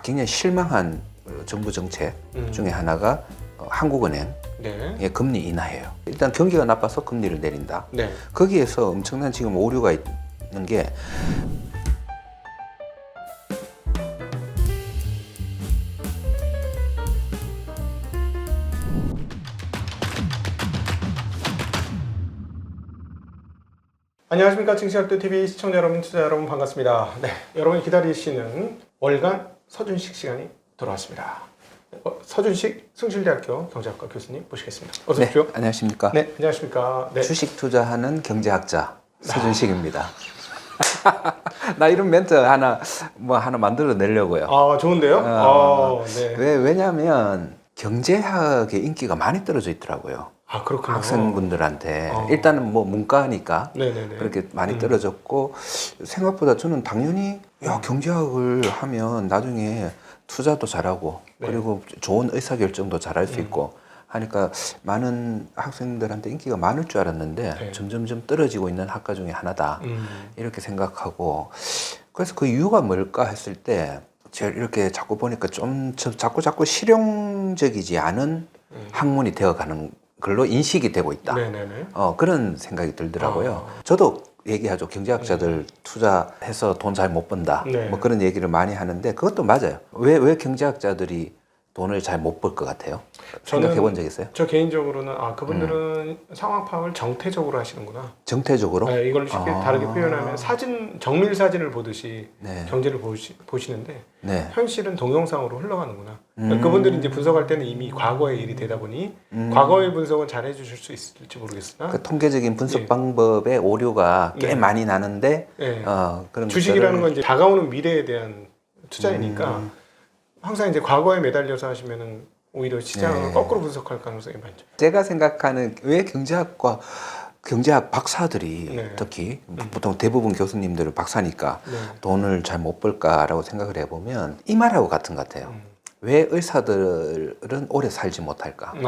굉장히 실망한 정부 정책 중에 하나가 한국은행의 네. 금리 인하예요. 일단 경기가 나빠서 금리를 내린다. 네. 거기에서 엄청난 지금 오류가 있는 게 안녕하십니까. 증시학도TV 시청자 여러분, 투자 여러분 반갑습니다. 네, 여러분이 기다리시는 월간 서준식 시간이 돌아왔습니다. 서준식 승실대학교 경제학과 교수님 모시겠습니다. 어서 오십시오. 안녕하십니까. 네, 안녕하십니까. 네. 주식 투자하는 경제학자 서준식입니다. 나 이런 멘트 하나 만들어 내려고요. 아, 좋은데요? 네. 왜냐하면 경제학의 인기가 많이 떨어져 있더라고요. 아, 그렇군요. 학생분들한테 일단은 뭐 문과니까 네네네. 그렇게 많이 떨어졌고 생각보다 저는 당연히 경제학을 하면 나중에 투자도 잘하고 네. 그리고 좋은 의사결정도 잘할 수 있고 하니까 많은 학생들한테 인기가 많을 줄 알았는데 네. 점점점 떨어지고 있는 학과 중에 하나다 이렇게 생각하고 그래서 그 이유가 뭘까 했을 때 제가 이렇게 자꾸 보니까 좀 자꾸 실용적이지 않은 학문이 되어가는 걸로 인식이 되고 있다. 네네네. 그런 생각이 들더라고요. 저도 얘기하죠. 경제학자들 투자해서 돈 잘 못 번다. 네. 뭐 그런 얘기를 많이 하는데 그것도 맞아요. 왜 경제학자들이 돈을 잘 못 벌 것 같아요? 생각해 본 적 있어요? 저 개인적으로는 그분들은 상황 파악을 정태적으로 하시는구나. 정태적으로? 네, 이걸 쉽게 다르게 표현하면 정밀 사진을 보듯이 네. 경제를 보시는데 네. 현실은 동영상으로 흘러가는구나. 그러니까 그분들이 이제 분석할 때는 이미 과거의 일이 되다 보니 과거의 분석은 잘 해주실 수 있을지 모르겠으나 그 통계적인 분석 예. 방법에 오류가 꽤 네. 많이 나는데 예. 그런 주식이라는 것들을 건 이제 다가오는 미래에 대한 투자이니까 항상 이제 과거에 매달려서 하시면은 오히려 시장을 네. 거꾸로 분석할 가능성이 많죠. 제가 생각하는 왜 경제학 박사들이 네. 특히 보통 대부분 교수님들은 박사니까 네. 돈을 잘 못 벌까라고 생각을 해보면 이 말하고 같은 것 같아요. 왜 의사들은 오래 살지 못할까? 네.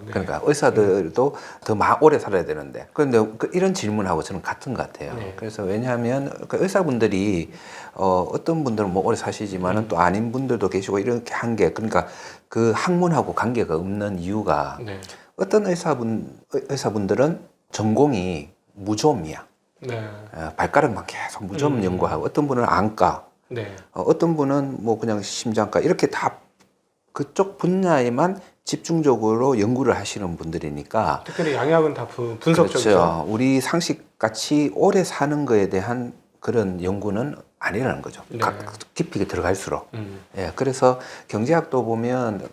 그러니까 의사들도 더 오래 살아야 되는데 그런데 이런 질문하고 저는 같은 것 같아요. 네. 그래서 왜냐하면 그 의사분들이 어떤 분들은 뭐 오래 사시지만은 또 아닌 분들도 계시고 이렇게 한 게 그러니까 그 학문하고 관계가 없는 이유가 네. 어떤 의사분들은 전공이 무좀이야. 네. 발가락만 계속 무좀 연구하고 어떤 분은 안과, 네. 어떤 분은 뭐 그냥 심장과 이렇게 다 그쪽 분야에만 집중적으로 연구를 하시는 분들이니까 특별히 양약은 다 분석적이죠. 그렇죠. 우리 상식같이 오래 사는 거에 대한 그런 연구는 아니라는 거죠. 네. 깊이 들어갈수록. 예, 그래서 경제학도 보면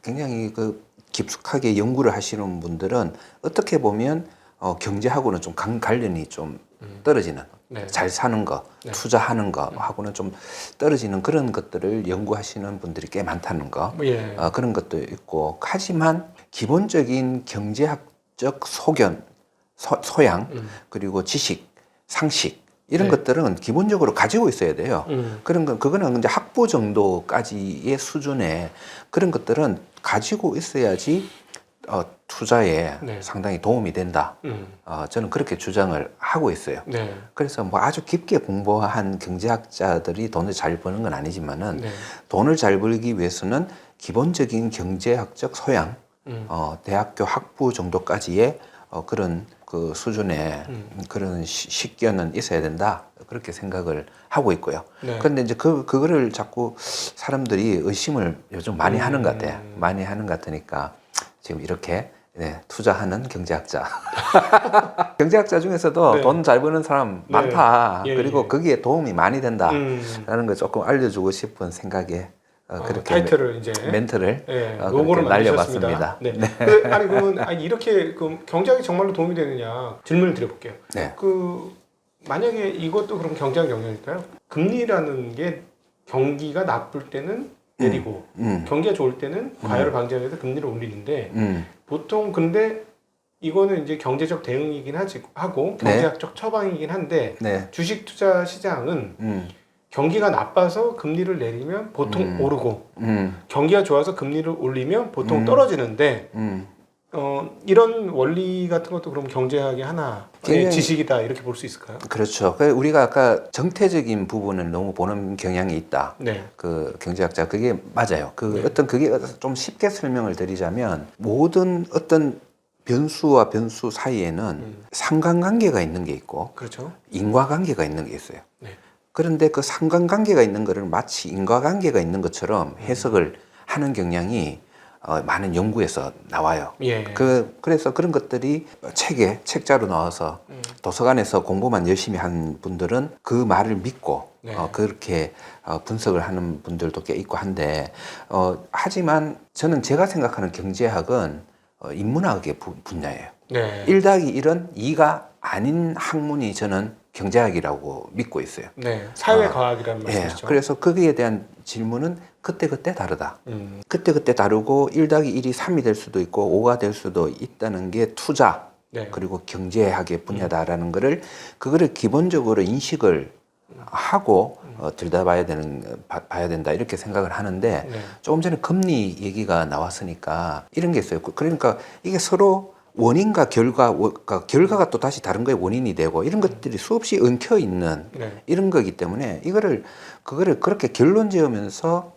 굉장히 깊숙하게 연구를 하시는 분들은 어떻게 보면 경제하고는 좀 관련이 좀 떨어지는 네. 잘 사는 거, 네. 투자하는 거 하고는 좀 떨어지는 그런 것들을 연구하시는 분들이 꽤 많다는 거. 예. 그런 것도 있고 하지만 기본적인 경제학적 소양 그리고 지식, 상식 이런 네. 것들은 기본적으로 가지고 있어야 돼요. 그거는 이제 학부 정도까지의 수준의 그런 것들은 가지고 있어야지 투자에 네. 상당히 도움이 된다. 저는 그렇게 주장을 하고 있어요. 네. 그래서 뭐 아주 깊게 공부한 경제학자들이 돈을 잘 버는 건 아니지만은 네. 돈을 잘 벌기 위해서는 기본적인 경제학적 소양, 대학교 학부 정도까지의 그런 그 수준의 그런 식견은 있어야 된다. 그렇게 생각을 하고 있고요. 네. 그런데 이제 그거를 자꾸 사람들이 의심을 요즘 많이 하는 것 같아요. 많이 하는 것 같으니까 지금 이렇게 투자하는 경제학자. 경제학자 중에서도 네. 돈 잘 버는 사람 네. 많다. 예, 그리고 예. 거기에 도움이 많이 된다라는 걸 조금 알려주고 싶은 생각에 그렇게 타이틀을 이제 멘트를 로고를 그렇게 만드셨습니다. 날려봤습니다. 네. 그러면 이렇게 경제학이 정말로 도움이 되느냐 질문을 드려볼게요. 네. 만약에 이것도 그럼 경제학 영역일까요? 금리라는 게 경기가 나쁠 때는 내리고 경기가 좋을 때는 과열을 방지하기 위해서 금리를 올리는데 보통 근데 이거는 이제 경제적 대응이긴 하고 경제학적 처방이긴 한데 네. 주식 투자 시장은 경기가 나빠서 금리를 내리면 보통 오르고 경기가 좋아서 금리를 올리면 보통 떨어지는데 이런 원리 같은 것도 그럼 경제학의 하나의 굉장히- 지식이다 이렇게 볼 수 있을까요? 그렇죠. 우리가 아까 정태적인 부분을 너무 보는 경향이 있다. 네. 그 경제학자 그게 맞아요. 네. 어떤 그게 좀 쉽게 설명을 드리자면 모든 어떤 변수와 변수 사이에는 상관관계가 있는 게 있고 그렇죠. 인과관계가 있는 게 있어요. 네. 그런데 그 상관관계가 있는 거를 마치 인과관계가 있는 것처럼 해석을 하는 경향이 많은 연구에서 나와요. 예. 그래서 그런 것들이 책자로 나와서 도서관에서 공부만 열심히 한 분들은 그 말을 믿고 네. 그렇게 분석을 하는 분들도 꽤 있고 한데 하지만 저는 제가 생각하는 경제학은 인문학의 분야예요. 네. 1+1은 2가 아닌 학문이 저는 경제학이라고 믿고 있어요. 네. 사회과학이라는 예, 말씀이시죠. 그래서 거기에 대한 질문은 그때그때 다르다. 음. 그때그때 다르고 1+1이 3이 될 수도 있고 5가 될 수도 있다는 게 투자 네. 그리고 경제학의 분야다라는 그거를 기본적으로 인식을 하고 들여다봐야 봐야 된다 이렇게 생각을 하는데 네. 조금 전에 금리 얘기가 나왔으니까 이런 게 있어요. 그러니까 이게 서로 원인과 결과가 또 다시 다른 거의 원인이 되고 이런 것들이 수없이 엉켜 있는 네. 이런 거기 때문에 그거를 그렇게 결론 지으면서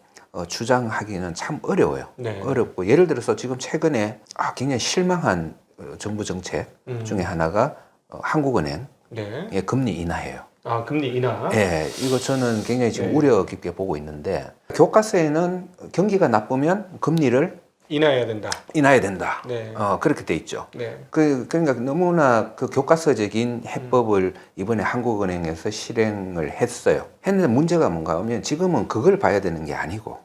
주장하기는 참 어려워요. 네. 어렵고 예를 들어서 지금 최근에 굉장히 실망한 정부 정책 중에 하나가 한국은행의 네. 금리 인하예요. 아, 금리 인하. 예, 이거 저는 굉장히 지금 네. 우려 깊게 보고 있는데 교과서에는 경기가 나쁘면 금리를 인하해야 된다. 인하해야 된다. 네. 그렇게 돼 있죠. 네. 그러니까 너무나 그 교과서적인 해법을 이번에 한국은행에서 실행을 했어요. 했는데 문제가 뭔가 하면 지금은 그걸 봐야 되는 게 아니고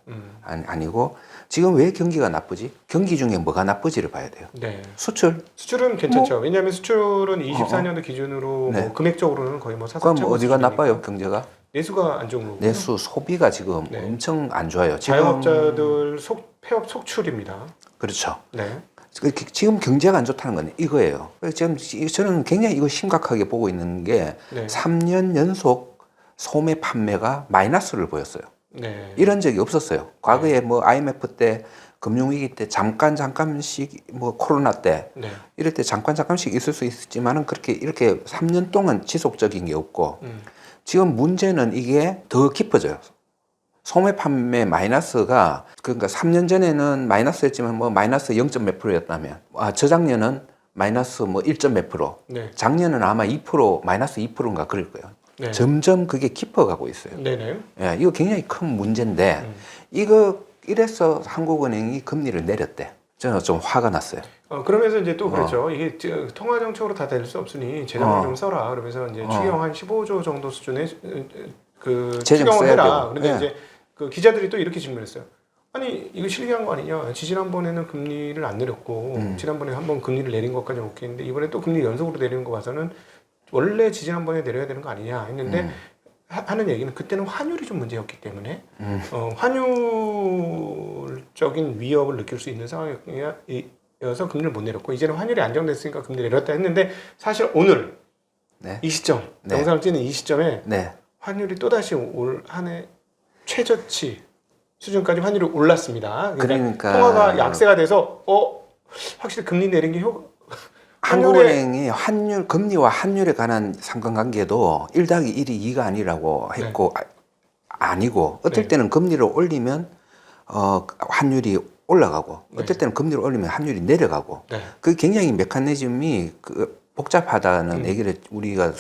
아니고 지금 왜 경기가 나쁘지? 경기 중에 뭐가 나쁘지를 봐야 돼요. 네. 수출. 수출은 괜찮죠. 왜냐하면 수출은 24년도 기준으로 네. 뭐 금액적으로는 거의 뭐 그럼 사상 어디가 나빠요, 경제가? 내수가 안 좋은 거고. 내수 소비가 지금 네. 엄청 안 좋아요. 자영업자들 폐업 속출입니다. 그렇죠. 네. 지금 경제가 안 좋다는 건 이거예요. 지금 저는 굉장히 이거 심각하게 보고 있는 게 네. 3년 연속 소매 판매가 마이너스를 보였어요. 네. 이런 적이 없었어요. 과거에 뭐 IMF 때 금융위기 때 잠깐씩 뭐 코로나 때 네. 이럴 때 잠깐씩 있을 수 있지만은 그렇게 이렇게 3년 동안 지속적인 게 없고 지금 문제는 이게 더 깊어져요. 소매 판매 마이너스가 그러니까 3년 전에는 마이너스였지만 뭐 마이너스 0. 몇 프로였다면 저작년은 마이너스 뭐 1. 몇 프로 네. 작년은 아마 2% 마이너스 2%인가 그럴 거예요. 네. 점점 그게 깊어가고 있어요. 네네. 예, 이거 굉장히 큰 문제인데 이래서 한국은행이 금리를 내렸대. 저는 좀 화가 났어요. 그러면서 이제 또 그렇죠. 이게 통화 정책으로 다 될 수 없으니 재정을 좀 써라. 그러면서 이제 추경 한 15조 정도 수준의 그 재정 추경을 써야 해라. 되고. 그런데 예. 이제 그 기자들이 또 이렇게 질문했어요. 아니 이거 실기한 거 아니냐? 지난번에는 금리를 안 내렸고 지난번에 한번 금리를 내린 것까지 오케이 했는데 이번에 또 금리 연속으로 내리는 거 봐서는 원래 지난번에 내려야 되는 거 아니냐 했는데 하는 얘기는 그때는 환율이 좀 문제였기 때문에 환율적인 위협을 느낄 수 있는 상황이어서 금리를 못 내렸고 이제는 환율이 안정됐으니까 금리를 내렸다 했는데 사실 오늘 네. 이 시점 네. 영상을 찍는 이 시점에 네. 환율이 또다시 올 한 해 최저치 수준까지 환율이 올랐습니다. 그러니까 통화가 약세가 돼서 확실히 금리 내린 게 한국은행이 금리와 환율에 관한 상관관계도 1+1이 2가 아니라고 했고 아니고 어떨 네. 때는 금리를 올리면 환율이 올라가고 어떨 때는 금리를 올리면 환율이 내려가고 네. 그 굉장히 메커니즘이 복잡하다는 얘기를 우리가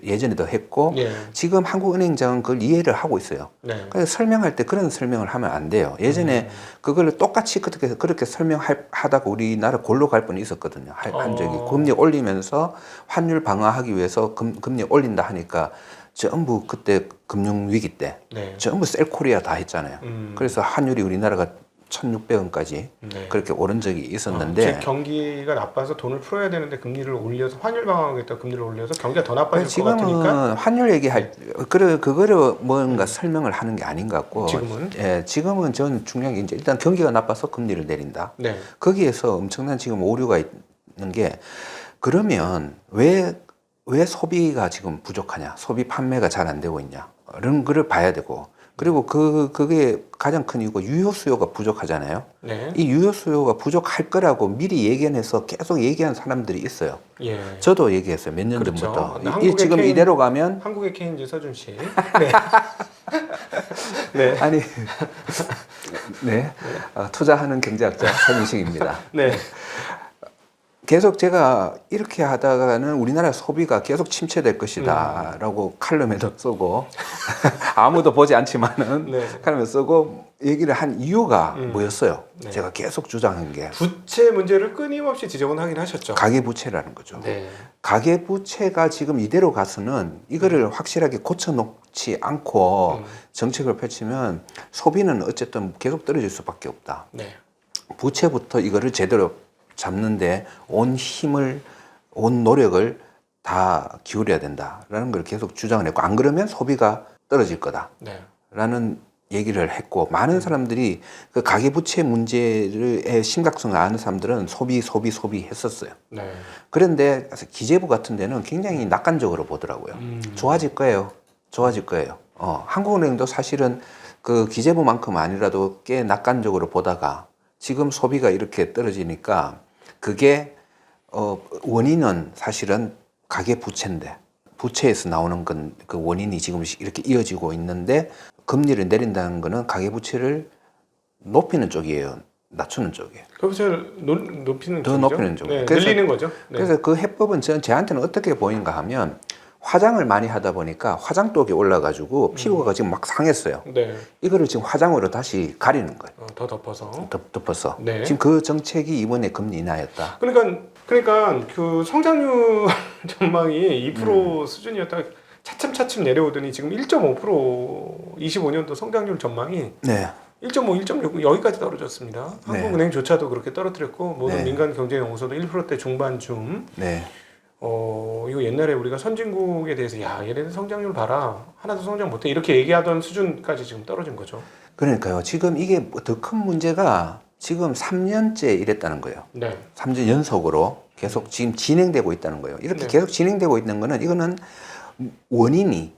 예전에도 했고 예. 지금 한국은행장은 그걸 이해를 하고 있어요. 네. 그래서 설명할 때 그런 설명을 하면 안 돼요. 예전에 그걸 똑같이 그렇게 설명하다가 우리나라 골로 갈 뻔 있었거든요. 한 적이. 금리 올리면서 환율 방어하기 위해서 금리 올린다 하니까 전부 그때 금융위기 때 네. 전부 셀코리아 다 했잖아요. 그래서 환율이 우리나라가 1,600원까지 네. 그렇게 오른 적이 있었는데 경기가 나빠서 돈을 풀어야 되는데 금리를 올려서 환율 방어하겠다 금리를 올려서 경기가 더 나빠질 것 같으니까 지금은 환율 얘기할 그거를 뭔가 설명을 하는 게 아닌 것 같고 지금은 저는 중요한 게 이제 일단 경기가 나빠서 금리를 내린다. 네. 거기에서 엄청난 지금 오류가 있는 게 그러면 왜 소비가 지금 부족하냐? 소비 판매가 잘 안 되고 있냐? 이런 거를 봐야 되고 그리고 그게 가장 큰 이유가 유효 수요가 부족하잖아요. 네. 이 유효 수요가 부족할 거라고 미리 예견해서 계속 얘기한 사람들이 있어요. 예. 저도 얘기했어요. 몇 년 그렇죠. 전부터. 근데 한국의 지금 이대로 가면 한국의 케인즈 서준 씨. 네. 네. 아니 네 투자하는 경제학자 서민식입니다. 네. 계속 제가 이렇게 하다가는 우리나라 소비가 계속 침체될 것이다 라고 칼럼에도 쓰고 아무도 보지 않지만은 네. 칼럼에 쓰고 얘기를 한 이유가 뭐였어요? 네. 제가 계속 주장한 게 부채 문제를 끊임없이 지적은 하긴 하셨죠. 가계부채라는 거죠. 네. 가계부채가 지금 이대로 가서는 이거를 확실하게 고쳐놓지 않고 정책을 펼치면 소비는 어쨌든 계속 떨어질 수밖에 없다. 네. 부채부터 이거를 제대로 잡는데 온 힘을, 온 노력을 다 기울여야 된다라는 걸 계속 주장을 했고, 안 그러면 소비가 떨어질 거다라는 얘기를 했고, 많은 사람들이 그 가계부채 문제의 심각성을 아는 사람들은 소비 했었어요. 네. 그런데 기재부 같은 데는 굉장히 낙관적으로 보더라고요. 좋아질 거예요. 한국은행도 사실은 그 기재부만큼 아니라도 꽤 낙관적으로 보다가 지금 소비가 이렇게 떨어지니까 그게 원인은 사실은 가계부채인데, 부채에서 나오는 건 그 원인이 지금 이렇게 이어지고 있는데, 금리를 내린다는 거는 가계부채를 높이는 쪽이에요, 낮추는 쪽이에요. 그것을 높이는 더 쪽이죠? 높이는 쪽. 네, 그래서- 늘리는 거죠. 네. 그래서 그 해법은 저한테는 어떻게 보이는가 하면, 화장을 많이 하다 보니까 화장독이 올라가지고 피부가 지금 막 상했어요. 네. 이거를 지금 화장으로 다시 가리는 거예요. 더 덮어서. 덮어서. 네. 지금 그 정책이 이번에 금리 인하였다. 그러니까 그 성장률 전망이 2% 수준이었다가 차츰 내려오더니 지금 1.5% 25년도 성장률 전망이 네. 1.5, 1.6 여기까지 떨어졌습니다. 네. 한국은행조차도 그렇게 떨어뜨렸고 모든 네. 민간 경제연구소도 1%대 중반쯤. 네. 이거 옛날에 우리가 선진국에 대해서 야 얘네들 성장률 봐라 하나도 성장 못해 이렇게 얘기하던 수준까지 지금 떨어진 거죠. 그러니까요. 지금 이게 더 큰 문제가 지금 3년째 이랬다는 거예요. 네. 3년 연속으로 계속 지금 진행되고 있다는 거예요. 이렇게 네. 계속 진행되고 있는 거는 이거는 원인이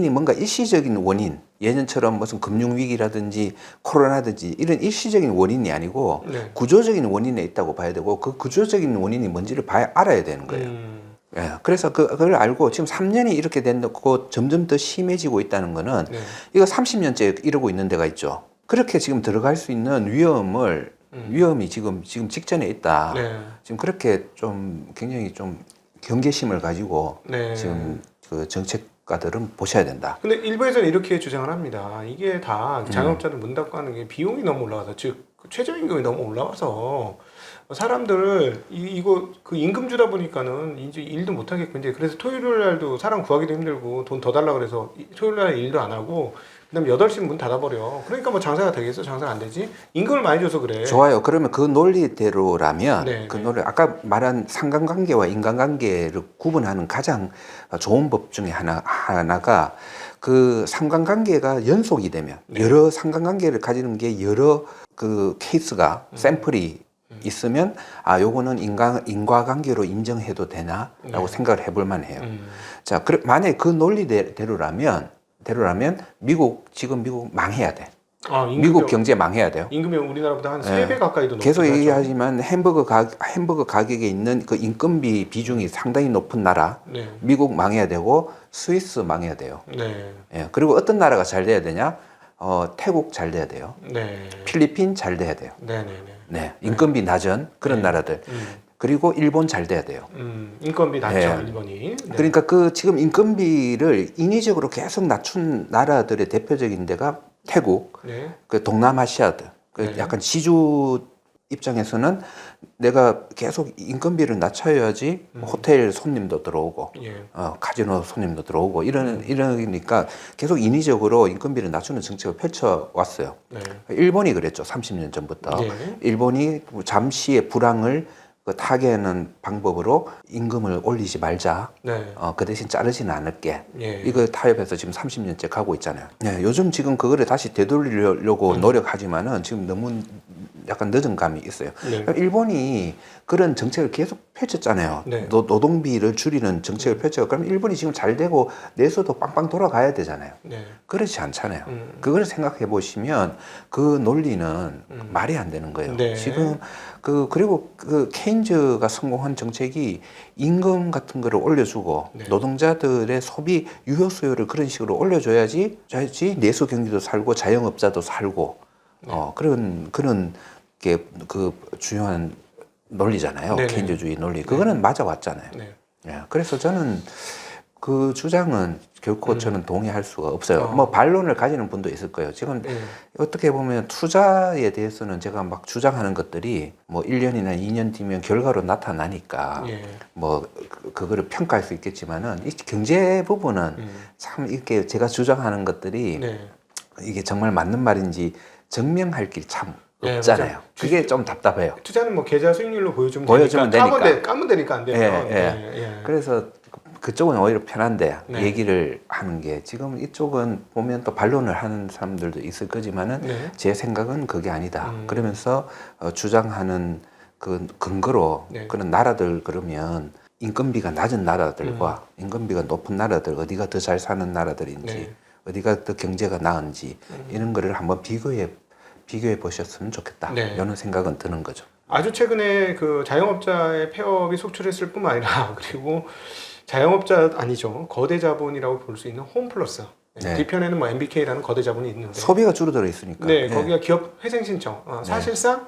뭔가 일시적인 원인, 예전처럼 무슨 금융위기라든지 코로나든지 이런 일시적인 원인이 아니고 네. 구조적인 원인에 있다고 봐야 되고, 그 구조적인 원인이 뭔지를 알아야 되는 거예요. 예, 그래서 그걸 알고 지금 3년이 이렇게 된다고 점점 더 심해지고 있다는 거는 네. 이거 30년째 이러고 있는 데가 있죠. 그렇게 지금 들어갈 수 있는 위험이 지금 직전에 있다. 네. 지금 그렇게 좀 굉장히 좀 경계심을 가지고 네. 지금 그 정책가들은 보셔야 된다. 근데 일부에서는 이렇게 주장을 합니다. 이게 다 자영업자들 문 닫고 하는 게 비용이 너무 올라가서 즉 최저임금이 너무 올라가서 사람들 이거 그 임금 주다 보니까는 이제 일도 못 하겠고 이제 그래서 토요일 날도 사람 구하기도 힘들고 돈 더 달라 그래서 토요일 날 일도 안 하고 그다음에 8시 문 닫아버려. 그러니까 뭐 장사가 되겠어? 장사가 안 되지? 임금을 많이 줘서 그래. 좋아요. 그러면 그 논리대로라면 네, 그 네. 논리 아까 말한 상관관계와 인간관계를 구분하는 가장 좋은 법 중에 하나가 그 상관관계가 연속이 되면 여러 상관관계를 가지는 게 여러 그 케이스가 샘플이 있으면 요거는 인과관계로 인정해도 되나라고 생각을 해볼 만해요. 자, 만약에 그 논리대로라면 미국 망해야 돼. 미국 경제 망해야 돼요. 임금이 우리나라보다 한 3배 가까이도 높죠. 계속 얘기하지만 햄버거 가격에 있는 그 인건비 비중이 상당히 높은 나라, 네. 미국 망해야 되고 스위스 망해야 돼요. 네. 예, 그리고 어떤 나라가 잘 돼야 되냐? 태국 잘 돼야 돼요. 네. 필리핀 잘 돼야 돼요. 네. 네, 인건비 낮은 그런 나라들. 그리고 일본 잘 돼야 돼요. 인건비 낮죠, 네. 일본이. 네. 그러니까 그 지금 인건비를 인위적으로 계속 낮춘 나라들의 대표적인 데가 태국, 네. 그 동남아시아들, 그 네. 약간 지주 입장에서는 내가 계속 인건비를 낮춰야지 호텔 손님도 들어오고, 예. 카지노 손님도 들어오고 이러니까 계속 인위적으로 인건비를 낮추는 정책을 펼쳐왔어요. 네. 일본이 그랬죠. 30년 전부터. 네. 일본이 잠시의 불황을 타개하는 방법으로 임금을 올리지 말자. 네. 그 대신 자르지는 않을게. 예. 이거 타협해서 지금 30년째 가고 있잖아요. 네, 요즘 지금 그거를 다시 되돌리려고 노력하지만은 지금 너무 약간 늦은 감이 있어요. 네. 일본이 그런 정책을 계속 펼쳤잖아요. 네. 노동비를 줄이는 정책을 펼쳐. 그럼 일본이 지금 잘 되고 내수도 빵빵 돌아가야 되잖아요. 네. 그렇지 않잖아요. 그걸 생각해 보시면 그 논리는 말이 안 되는 거예요. 네. 지금 그리고 그 케인즈가 성공한 정책이 임금 같은 거를 올려주고 네. 노동자들의 소비 유효 수요를 그런 식으로 올려줘야지 내수 경기도 살고 자영업자도 살고 네. 그런 게 그 중요한 논리잖아요. 네네. 케인즈주의 논리. 그거는 맞아왔잖아요. 네. 예, 그래서 저는 그 주장은 결코 저는 동의할 수가 없어요. 뭐 반론을 가지는 분도 있을 거예요. 지금 네. 어떻게 보면 투자에 대해서는 제가 막 주장하는 것들이 뭐 1년이나 2년 뒤면 결과로 나타나니까 예. 뭐 그거를 평가할 수 있겠지만은 이 경제 부분은 참 이렇게 제가 주장하는 것들이 네. 이게 정말 맞는 말인지 증명할 길이 참 네, 없잖아요. 맞아요. 그게 좀 답답해요. 투자는 뭐 계좌 수익률로 보여주면 되니까. 까면 되니까 안 되면. 예, 예. 예. 그래서 그쪽은 오히려 편한데 네. 얘기를 하는 게 지금 이쪽은 보면 또 반론을 하는 사람들도 있을 거지만은 네. 제 생각은 그게 아니다. 그러면서 주장하는 그 근거로 네. 그런 나라들 그러면 인건비가 낮은 나라들과 인건비가 높은 나라들 어디가 더 잘 사는 나라들인지 네. 어디가 더 경제가 나은지 이런 거를 한번 비교해 보셨으면 좋겠다. 네. 이런 생각은 드는 거죠. 아주 최근에 그 자영업자의 폐업이 속출했을 뿐만 아니라 그리고 자영업자 아니죠. 거대 자본이라고 볼 수 있는 홈플러스. 네. 뒤편에는 뭐 MBK라는 거대 자본이 있는데. 소비가 줄어들어 있으니까. 네, 예. 거기가 기업 회생 신청. 사실상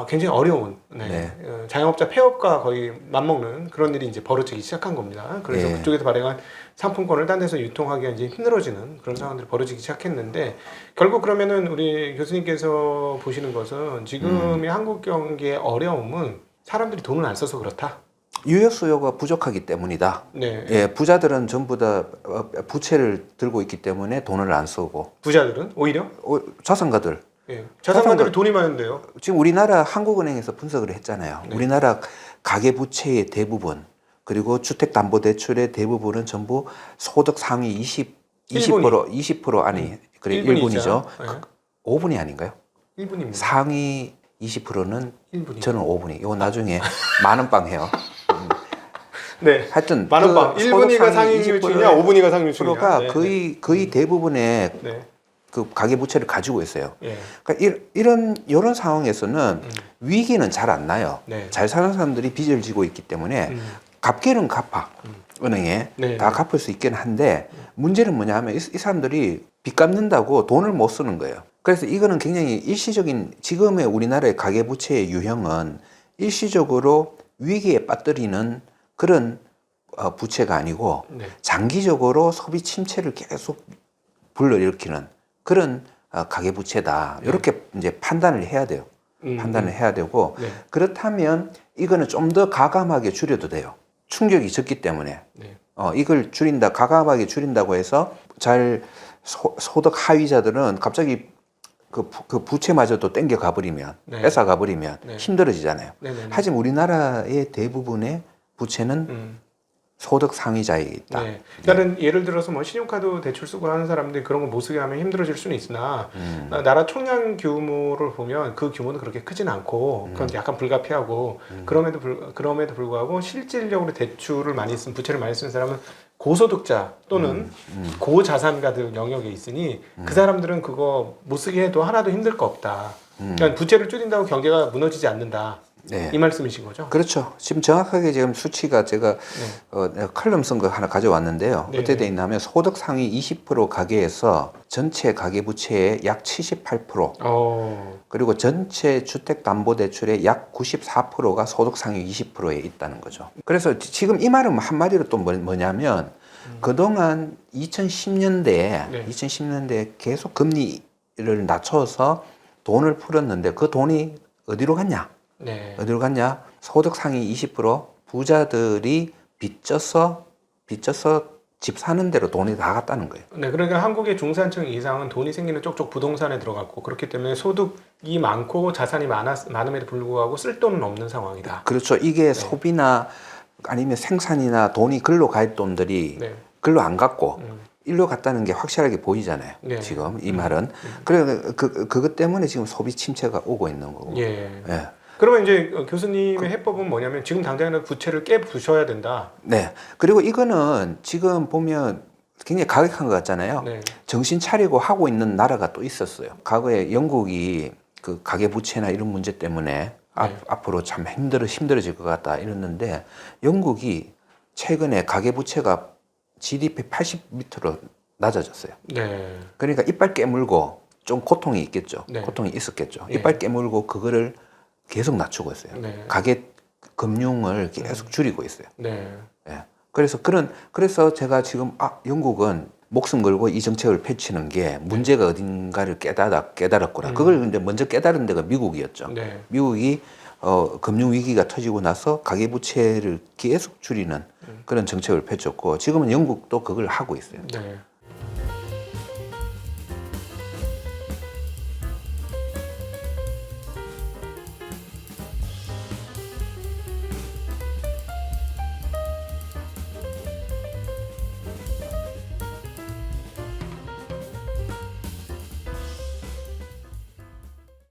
굉장히 어려운 네. 자영업자 폐업과 거의 맞먹는 그런 일이 이제 벌어지기 시작한 겁니다. 그래서 예. 그쪽에서 발행한 상품권을 딴 데서 유통하기가 이제 힘들어지는 그런 상황들이 벌어지기 시작했는데 결국 그러면은 우리 교수님께서 보시는 것은 지금의 한국 경기의 어려움은 사람들이 돈을 안 써서 그렇다. 유효 수요가 부족하기 때문이다. 네. 예, 부자들은 전부 다 부채를 들고 있기 때문에 돈을 안 쓰고 부자들은 오히려 자산가들 예. 자산가들이 돈이 많은데요. 지금 우리나라 한국은행에서 분석을 했잖아요. 네. 우리나라 가계 부채의 대부분 그리고 주택담보대출의 대부분은 전부 소득 상위 20% 아니 그래 1분이죠. 네. 5분이 아닌가요? 1분입니다. 상위 20%는 1분이. 저는 5분이. 이거 나중에 만원빵 해요. 네. 하여튼 만원빵. 그 1분위가 상위율이냐 5분위가 상위율이냐. 프로가 네. 거의 대부분의 네. 그 가계 부채를 가지고 있어요. 예. 그러니까 이런 상황에서는 위기는 잘 안 나요. 네. 잘 사는 사람들이 빚을 지고 있기 때문에 갚기는 갚아. 은행에 네. 다 갚을 수 있긴 한데 문제는 뭐냐면 이 사람들이 빚 갚는다고 돈을 못 쓰는 거예요. 그래서 이거는 굉장히 일시적인 지금의 우리나라의 가계 부채의 유형은 일시적으로 위기에 빠뜨리는 그런 부채가 아니고 네. 장기적으로 소비 침체를 계속 불러일으키는 그런 가계 부채다. 이렇게 이제 판단을 해야 돼요. 판단을 해야 되고 네. 그렇다면 이거는 좀 더 가감하게 줄여도 돼요. 충격이 적기 때문에 네. 이걸 줄인다 가감하게 줄인다고 해서 잘 소득 하위자들은 갑자기 그 부채마저도 땡겨 가버리면 네. 뺏어 가버리면 네. 힘들어지잖아요. 네. 네. 하지만 우리나라의 대부분의 부채는 소득 상위자에 있다. 네. 그러니까는 예를 들어서 뭐 신용카드 대출 쓰고 하는 사람들이 그런 거 못 쓰게 하면 힘들어질 수는 있으나 나라 총량 규모를 보면 그 규모는 그렇게 크진 않고 그건 약간 불가피하고 그럼에도 불구하고 실질적으로 대출을 많이 쓴 부채를 많이 쓰는 사람은 고소득자 또는 고자산가들 영역에 있으니 그 사람들은 그거 못 쓰게 해도 하나도 힘들 거 없다. 그러니까 부채를 줄인다고 경제가 무너지지 않는다. 네. 이 말씀이신 거죠? 그렇죠. 지금 정확하게 지금 수치가 제가 내가 칼럼 쓴 거 하나 가져왔는데요. 네. 어떻게 돼 있냐면 소득 상위 20% 가계에서 전체 가계 부채의 약 78%, 그리고 전체 주택담보대출의 약 94%가 소득 상위 20%에 있다는 거죠. 그래서 지금 이 말은 한마디로 또 뭐냐면 그동안 2010년대에 계속 금리를 낮춰서 돈을 풀었는데 그 돈이 어디로 갔냐? 네. 어디로 갔냐? 소득 상위 20% 부자들이 빚져서 집 사는 데로 돈이 다 갔다는 거예요. 네, 그러니까 한국의 중산층 이상은 돈이 생기는 쪽쪽 부동산에 들어갔고 그렇기 때문에 소득이 많고 자산이 많음에도 불구하고 쓸 돈은 없는 상황이다. 그렇죠. 이게 소비나 아니면 생산이나 돈이 글로 갈 돈들이 글로 안 갔고 일로 갔다는 게 확실하게 보이잖아요. 네. 지금 이 말은. 그래 그것 때문에 지금 소비 침체가 오고 있는 거고. 예. 예. 그러면 이제 교수님의 해법은 뭐냐면 지금 당장에는 부채를 깨 부셔야 된다. 네. 그리고 이거는 지금 보면 굉장히 가격한 것 같잖아요. 네. 정신 차리고 하고 있는 나라가 또 있었어요. 과거에 영국이 그 가계 부채나 이런 문제 때문에 앞으로 참 힘들어질 것 같다 이랬는데 영국이 최근에 가계 부채가 GDP 80 밑으로 낮아졌어요. 네. 그러니까 이빨 깨물고 좀 고통이 있겠죠. 네. 고통이 있었겠죠. 네. 이빨 깨물고 그거를 계속 낮추고 있어요. 네. 가계 금융을 계속 줄이고 있어요. 네. 예. 그래서 제가 지금 영국은 목숨 걸고 이 정책을 펼치는 게 문제가 어딘가를 깨달았구나. 그걸 이제 먼저 깨달은 데가 미국이었죠. 네. 미국이 금융 위기가 터지고 나서 가계 부채를 계속 줄이는 그런 정책을 펼쳤고 지금은 영국도 그걸 하고 있어요. 네.